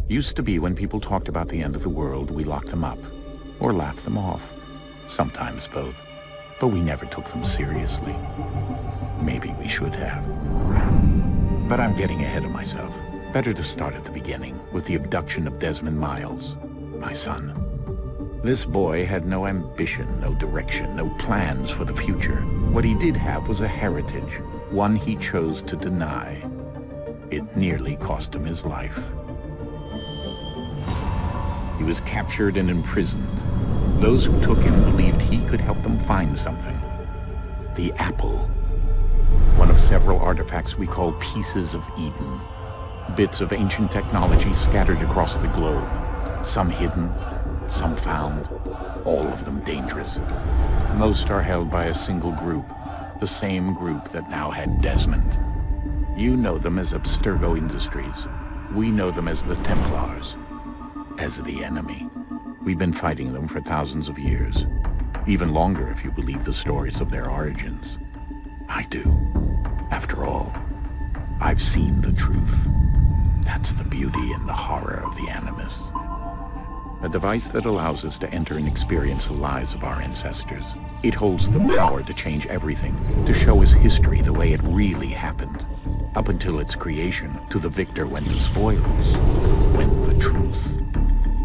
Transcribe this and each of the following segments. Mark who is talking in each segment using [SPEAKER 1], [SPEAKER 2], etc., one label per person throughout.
[SPEAKER 1] Used to be when people talked about the end of the world, we locked them up. Or laughed them off. Sometimes both. But we never took them seriously. Maybe we should have. But I'm getting ahead of myself. Better to start at the beginning, with the abduction of Desmond Miles, my son. This boy had no ambition, no direction, no plans for the future. What he did have was a heritage, one he chose to deny. It nearly cost him his life. He was captured and imprisoned. Those who took him believed he could help them find something. The apple. One of several artifacts we call pieces of Eden. Bits of ancient technology scattered across the globe. Some hidden, some found, all of them dangerous. Most are held by a single group, the same group that now had Desmond. You know them as Abstergo Industries. We know them as the Templars, as the enemy. We've been fighting them for thousands of years, even longer if you believe the stories of their origins. I do. After all, I've seen the truth. That's the beauty and the horror of the Animus. A device that allows us to enter and experience the lives of our ancestors. It holds the power to change everything, to show us history the way it really happened. Up until its creation, to the victor went the spoils, went the truth.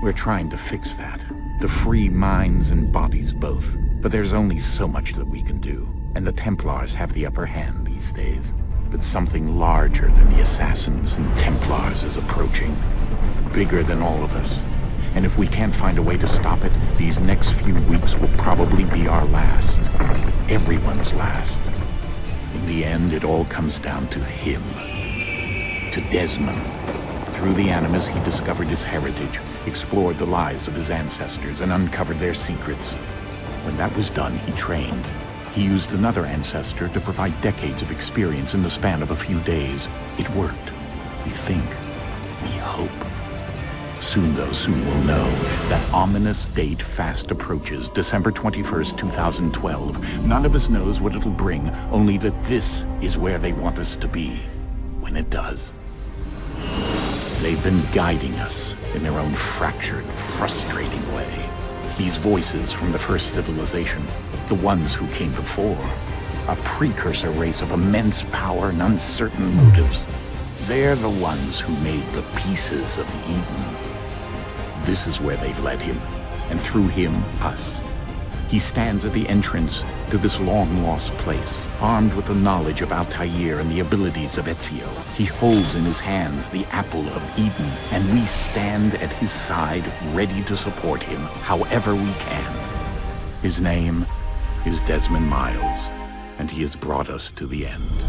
[SPEAKER 1] We're trying to fix that, to free minds and bodies both. But there's only so much that we can do, and the Templars have the upper hand these days. But something larger than the Assassins and Templars is approaching. Bigger than all of us. And if we can't find a way to stop it, these next few weeks will probably be our last. Everyone's last. In the end, it all comes down to him. To Desmond. Through the Animus, he discovered his heritage, explored the lives of his ancestors, and uncovered their secrets. When that was done, he trained. He used another ancestor to provide decades of experience in the span of a few days. It worked. We think. We hope. Soon, though, soon we'll know. That ominous date fast approaches, December 21st, 2012. None of us knows what it'll bring, only that this is where they want us to be, when it does. They've been guiding us in their own fractured, frustrating way. These voices from the first civilization, the ones who came before, a precursor race of immense power and uncertain motives. They're the ones who made the pieces of Eden. This is where they've led him, and through him, us. He stands at the entrance to this long-lost place, armed with the knowledge of Altair and the abilities of Ezio. He holds in his hands the apple of Eden, and we stand at his side, ready to support him however we can. His name is Desmond Miles, and he has brought us to the end.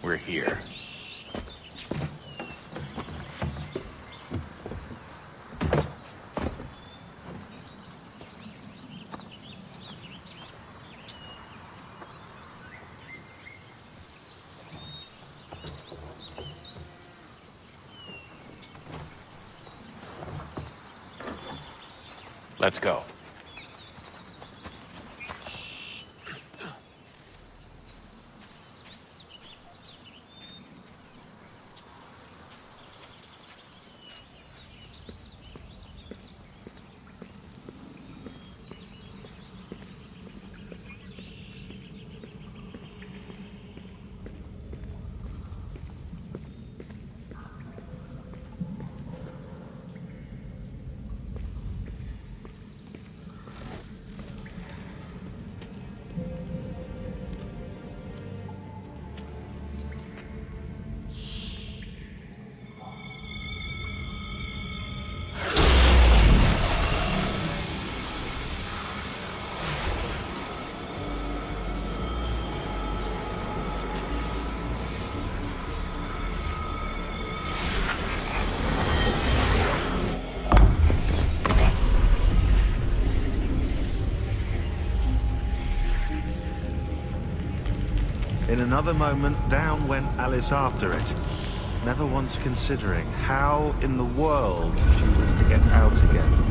[SPEAKER 1] We're here. Let's go.
[SPEAKER 2] In another moment, down went Alice after it, never once considering how in the world she was to get out again.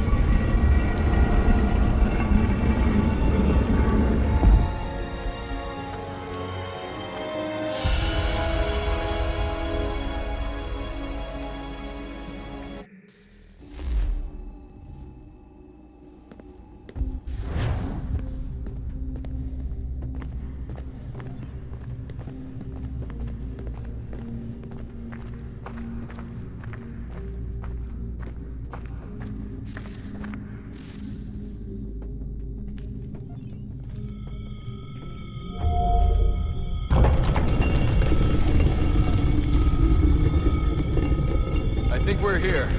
[SPEAKER 3] I think we're here.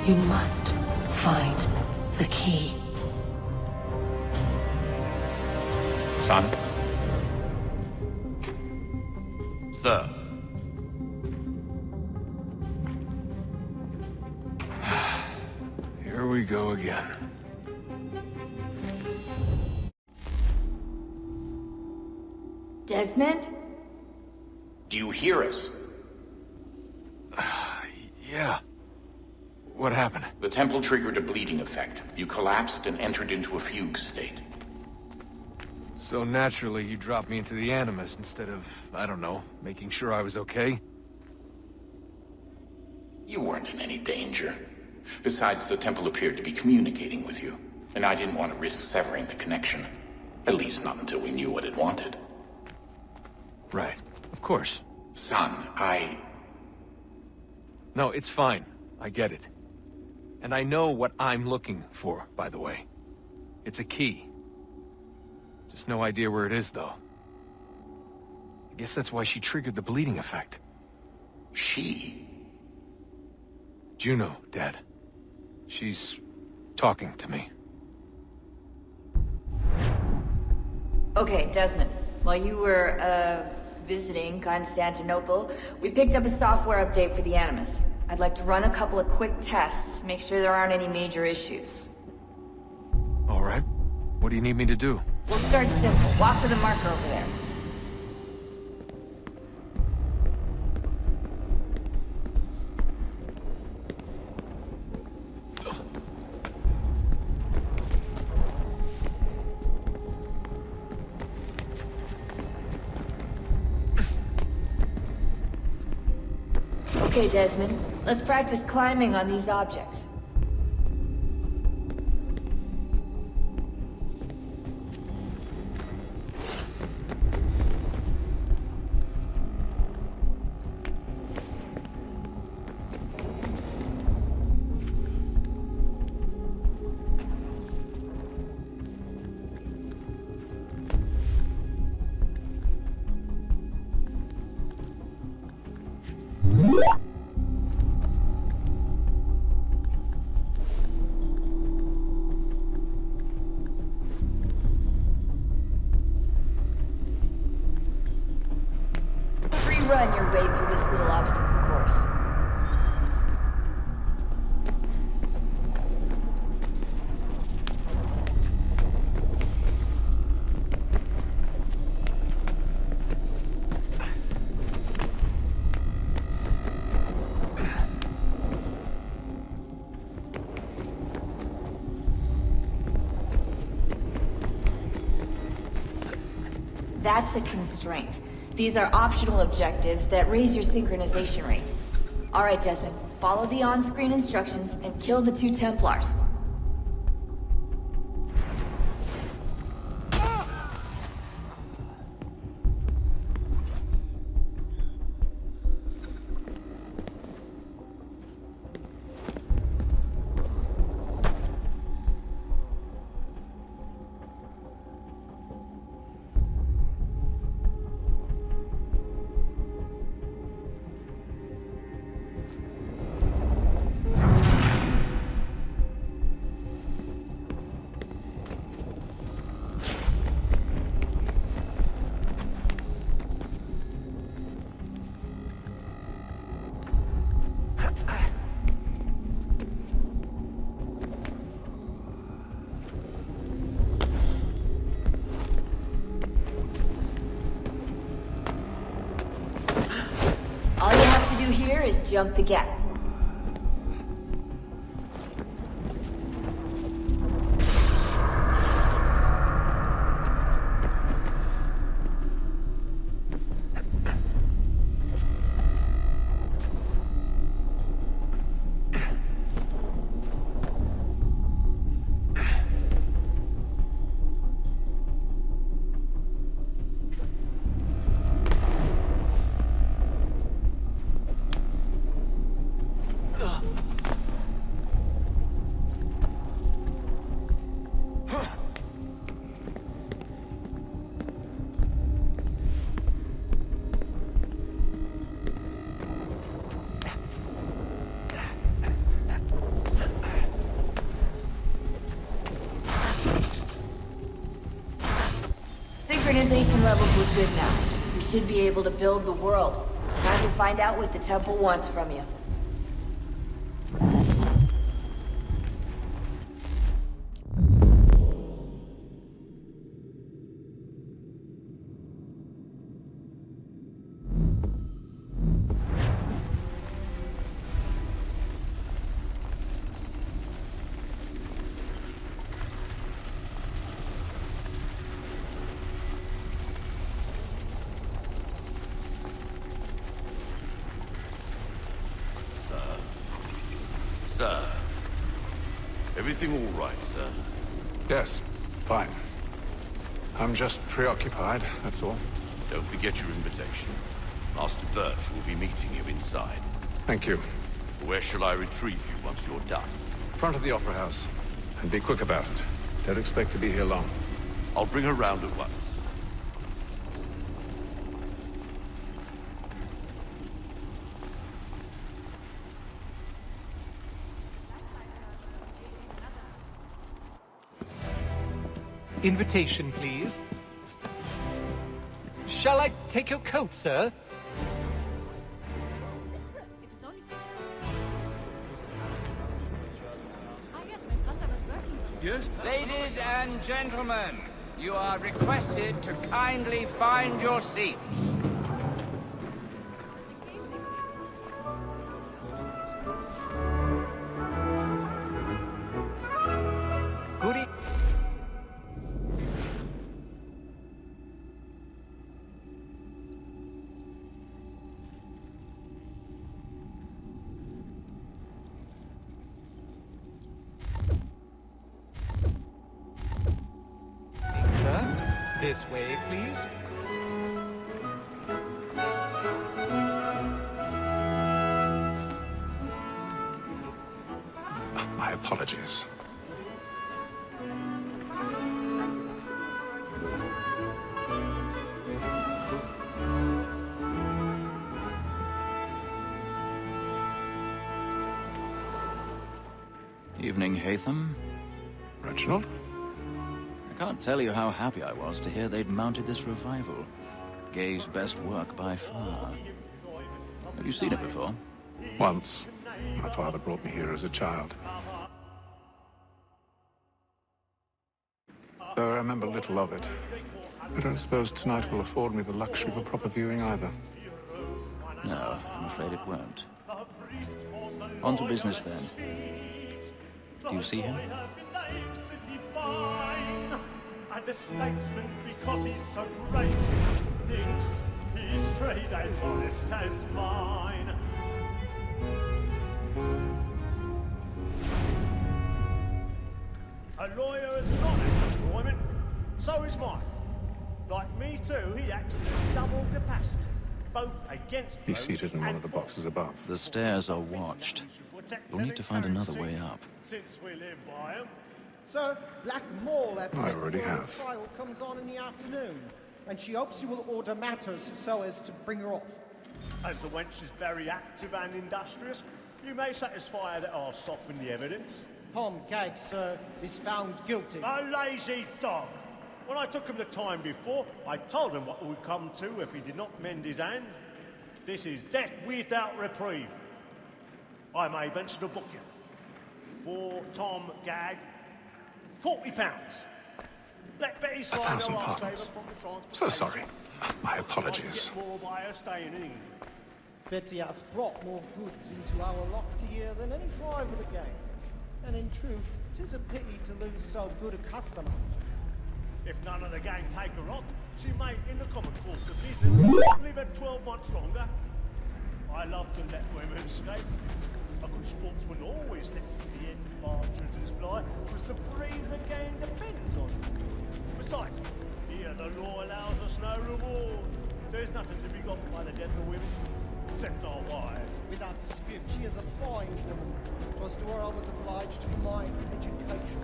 [SPEAKER 4] You must find the key.
[SPEAKER 1] Son?
[SPEAKER 3] Sir. Here we go again.
[SPEAKER 4] Desmond?
[SPEAKER 1] Do you hear us?
[SPEAKER 3] Yeah. What happened?
[SPEAKER 1] The temple triggered a bleeding effect. You collapsed and entered into a fugue state.
[SPEAKER 3] So naturally, you dropped me into the Animus instead of, I don't know, making sure I was okay?
[SPEAKER 1] You weren't in any danger. Besides, the temple appeared to be communicating with you, and I didn't want to risk severing the connection. At least not until we knew what it wanted.
[SPEAKER 3] Right. Of course.
[SPEAKER 1] Son,
[SPEAKER 3] No, it's fine. I get it. And I know what I'm looking for, by the way. It's a key. Just no idea where it is, though. I guess that's why she triggered the bleeding effect.
[SPEAKER 1] She?
[SPEAKER 3] Juno, Dad. She's talking to me.
[SPEAKER 4] Okay, Desmond. While you were, visiting Constantinople, we picked up a software update for the Animus. I'd like to run a couple of quick tests, make sure there aren't any major issues.
[SPEAKER 3] All right. What do you need me to do?
[SPEAKER 4] We'll start simple. Walk to the marker over there. Okay, Desmond. Let's practice climbing on these objects. run your way through this little obstacle course. That's a constraint. These are optional objectives that raise your synchronization rate. Alright, Desmond, follow the on-screen instructions and kill the 2 Templars. All you have to do here is jump the gap. Synchronization levels look good now. We should be able to build the world. Time to find out what the temple wants from you.
[SPEAKER 5] Sir. Everything all right, sir?
[SPEAKER 3] Yes, fine. I'm just preoccupied, that's all.
[SPEAKER 5] Don't forget your invitation. Master Birch will be meeting you inside.
[SPEAKER 3] Thank you.
[SPEAKER 5] Where shall I retrieve you once you're done?
[SPEAKER 3] Front of the Opera House. And be quick about it. Don't expect to be here long.
[SPEAKER 5] I'll bring her round at once.
[SPEAKER 6] Invitation, please. Shall I take your coat, sir?
[SPEAKER 7] Ladies and gentlemen, you are requested to kindly find your seats.
[SPEAKER 6] Good e- Sir, this way, please.
[SPEAKER 3] My apologies.
[SPEAKER 8] Evening, Hatham.
[SPEAKER 3] Reginald?
[SPEAKER 8] I can't tell you how happy I was to hear they'd mounted this revival. Gay's best work by far. Have you seen it before?
[SPEAKER 9] Once. My father brought me here as a child. Though I remember little of it. I don't suppose tonight will afford me the luxury of a proper viewing either.
[SPEAKER 8] No, I'm afraid it won't. On to business then. Do you see him?
[SPEAKER 10] And the statesman, because he's so great, thinks his trade as honest as mine. A lawyer is an honest employment, so is mine. Like me too, he acts in a double capacity, both against
[SPEAKER 9] He's seated in one of the boxes above.
[SPEAKER 8] The stairs are watched. You'll need to find another way up.
[SPEAKER 10] Since we live by 'em.
[SPEAKER 11] Sir, Black Mall at
[SPEAKER 9] I already have.
[SPEAKER 11] trial comes on in the afternoon, and she hopes you will order matters so as to bring her off.
[SPEAKER 10] As the wench is very active and industrious, you may satisfy her that I'll soften the evidence.
[SPEAKER 11] Tom Gag, sir, is found guilty.
[SPEAKER 10] A lazy dog! When I took him the time before, I told him what would come to if he did not mend his hand. This is death without reprieve. I may venture to book you. For Tom Gag, £40. Let Betty slide
[SPEAKER 9] £1,000.
[SPEAKER 10] her I'll save her from the transport.
[SPEAKER 9] So sorry. My apologies.
[SPEAKER 10] Get more by her staying in England.
[SPEAKER 11] Betty hath brought more goods into our lofty year than any drive of the gang. And in truth, 'tis a pity to lose so good a customer.
[SPEAKER 10] If none of the gang take her off, she may, in the common course of business, live her 12 months longer. I love to let women escape. A good sportsman always lets the end partridges fly, because the breed of the gang depends on it. Besides, here the law allows us no reward. There's nothing to be got by the death of women, except our wives.
[SPEAKER 11] Without dispute, she is a fine woman. 'Twas to her I was obliged for my education.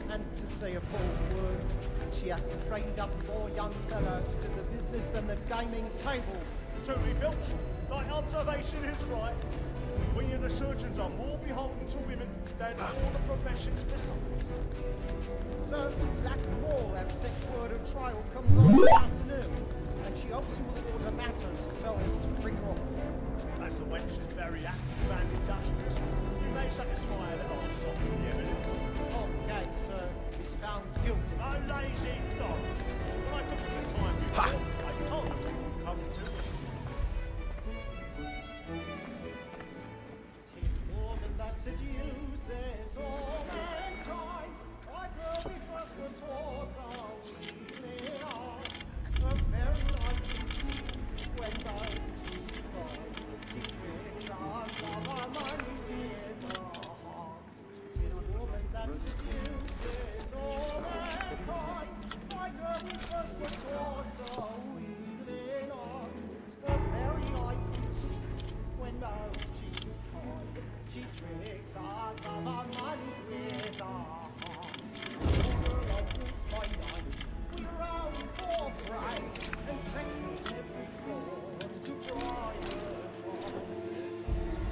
[SPEAKER 11] And to say a bold word, she hath trained up more young fellows to the business than the gaming table.
[SPEAKER 10] Truly, Filch, thy observation is right. We and the surgeons are more beholden to women than all the professions besides.
[SPEAKER 11] So, Black Mall hath sent word her trial comes on in the afternoon, and she hopes you will order matters so as to bring her off.
[SPEAKER 10] As the wench is very active and industrious, you may satisfy her that I'll soften the evidence.
[SPEAKER 11] Tom Gag, sir, is found guilty.
[SPEAKER 10] A lazy dog. When I took the time before, I told him we would come to it.
[SPEAKER 11] 'Tis woman that seduces all mankind. Like her we first were taught our evening arts. A very nice disease when those cheeks fall. She tricks us of our money in our hearts. 'Tis woman that seduces all mankind. Like her we first were taught our evening arts. A very nice disease when those cheeks fall. She tricks us of our money with our hearts. Over our boots by night, we round for price and practice every fraud to bribe her choice.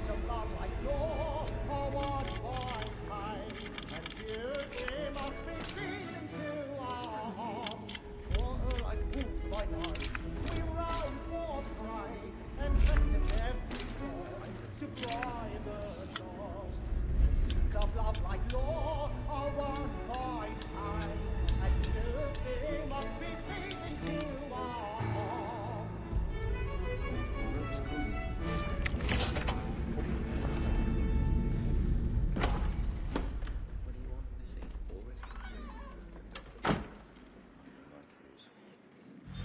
[SPEAKER 11] So love like law, or what by time, and beauty must be seen to our hearts. Over our boots by night, we round for price and practice every fraud to bribe her choice. Of love like law, or one by time, and beauty must be seen to our hearts.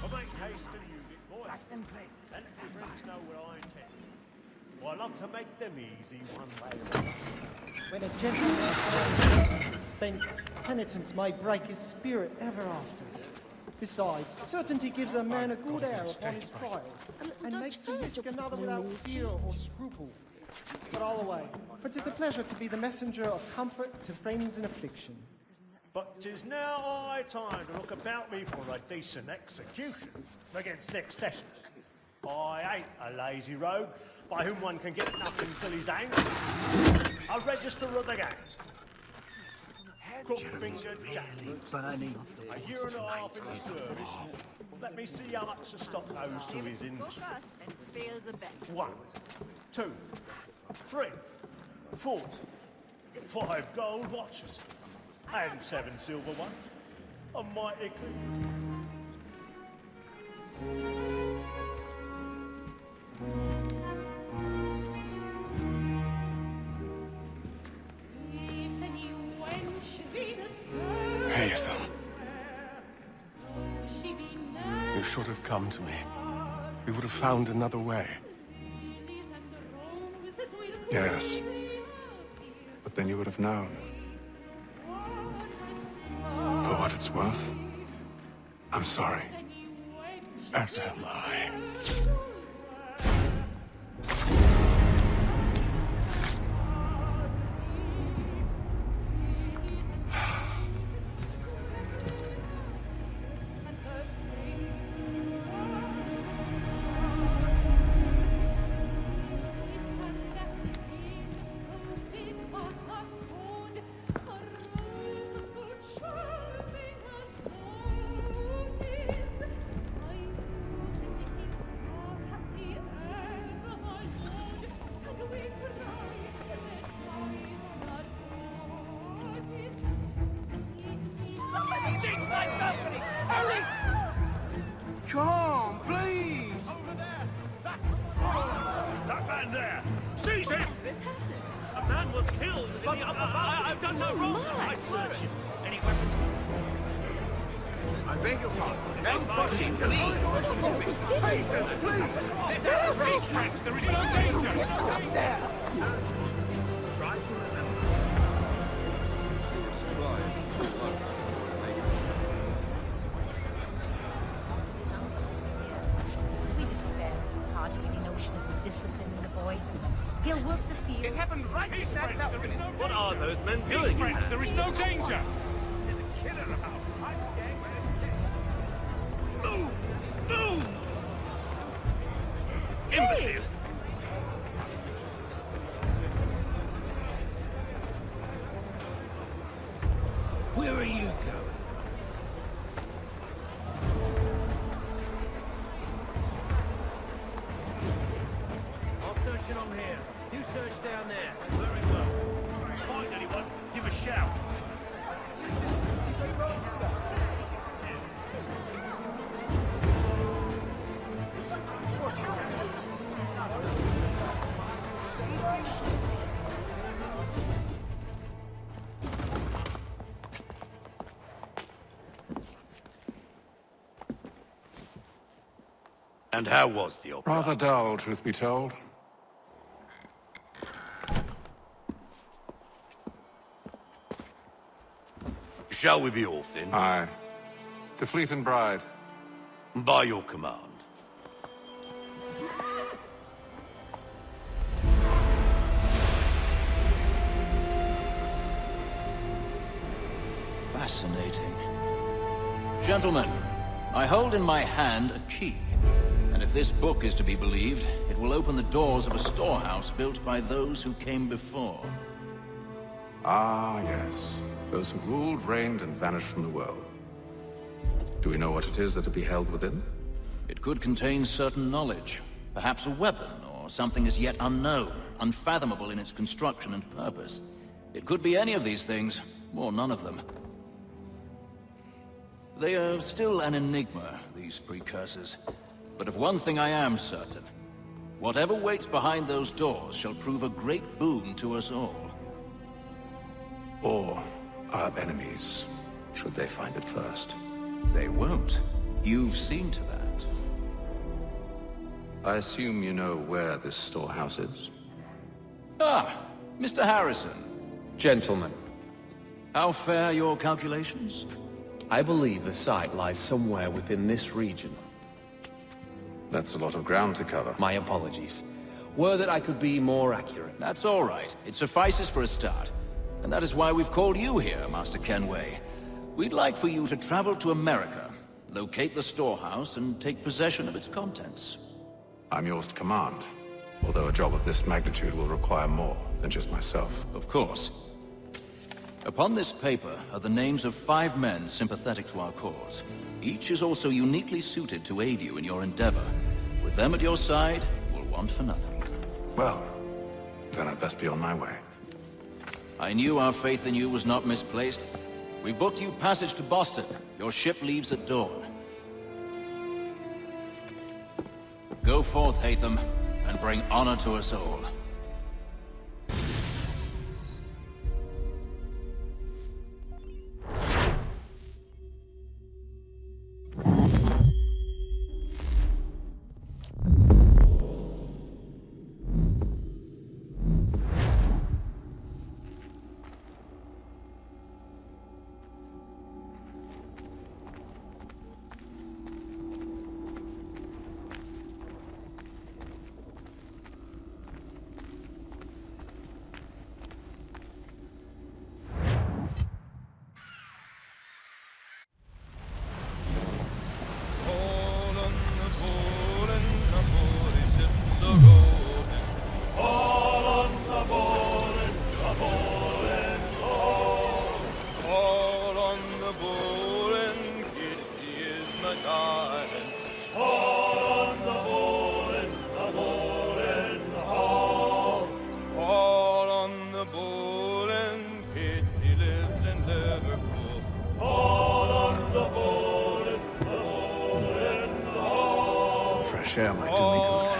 [SPEAKER 10] I make haste to use it, boy. And the friends know what I intend. Well, I love to make them easy one way or another.
[SPEAKER 11] When a gentleman finds suspense, penitence may break his spirit ever after. Besides, certainty gives a man a good air upon his trial, and makes him risk another without fear or scruple. But all away, for 'tis a pleasure to be the messenger of comfort to friends in affliction.
[SPEAKER 10] But 'tis now high time to look about me for a decent execution against next sessions. I ain't a lazy rogue by whom one can get nothing till he's hanged. A register of the gang. Crook-fingered Jack. A year and a half in the service. Let me see how much the stock goes to his in.
[SPEAKER 4] Feels a bit.
[SPEAKER 10] 1, 2, 3, 4, 5 gold watches. And 7 silver ones. A mighty clean.
[SPEAKER 12] Haytham. You should have come to me. We would have found another way.
[SPEAKER 9] Yes. But then you would have known. For what it's worth, I'm sorry.
[SPEAKER 12] As am I.
[SPEAKER 10] Come, please! That man there! Seize him! A man was killed in the upper bar. I've done no wrong. I search him. Any weapons?
[SPEAKER 5] I beg your pardon. No pushing, please.
[SPEAKER 10] Please, friends, there is no danger. Try to remember.
[SPEAKER 13] We despair of parting any notion of disciplining the boy. He'll work the field.
[SPEAKER 10] It happened right in that outfit. What are those men doing? Friends, there is no danger. There's a killer about. Move! Move! Imbecile! Where are you going? I'll search it on here. You search down there. Very well. Find anyone, give a shout.
[SPEAKER 5] And how was the opera?
[SPEAKER 9] Rather dull, truth be told.
[SPEAKER 5] Shall we be off then?
[SPEAKER 9] Aye. To Fleet and Bride.
[SPEAKER 5] By your command.
[SPEAKER 8] Fascinating. Gentlemen, I hold in my hand a key. And if this book is to be believed, it will open the doors of a storehouse built by those who came before.
[SPEAKER 9] Ah, yes. Those who ruled, reigned, and vanished from the world. Do we know what it is that will be held within?
[SPEAKER 8] It could contain certain knowledge. Perhaps a weapon, or something as yet unknown, unfathomable in its construction and purpose. It could be any of these things, or none of them. They are still an enigma, these precursors. But of one thing I am certain. Whatever waits behind those doors shall prove a great boon to us all.
[SPEAKER 9] Or our enemies, should they find it first.
[SPEAKER 8] They won't. You've seen to that.
[SPEAKER 9] I assume you know where this storehouse is?
[SPEAKER 8] Ah, Mr. Harrison.
[SPEAKER 14] Gentlemen,
[SPEAKER 8] How fare your calculations?
[SPEAKER 14] I believe the site lies somewhere within this region.
[SPEAKER 9] That's a lot of ground to cover.
[SPEAKER 14] My apologies. Were that I could be more accurate.
[SPEAKER 8] That's all right. It suffices for a start. And that is why we've called you here, Master Kenway. We'd like for you to travel to America, locate the storehouse, and take possession of its contents.
[SPEAKER 9] I'm yours to command, although a job of this magnitude will require more than just myself.
[SPEAKER 8] Of course. Upon this paper are the names of 5 men sympathetic to our cause. Each is also uniquely suited to aid you in your endeavor. With them at your side, you will want for nothing.
[SPEAKER 9] Well, then I'd best be on my way.
[SPEAKER 8] I knew our faith in you was not misplaced. We've booked you passage to Boston. Your ship leaves at dawn. Go forth, Hatham, and bring honor to us all.
[SPEAKER 12] Share might do me good.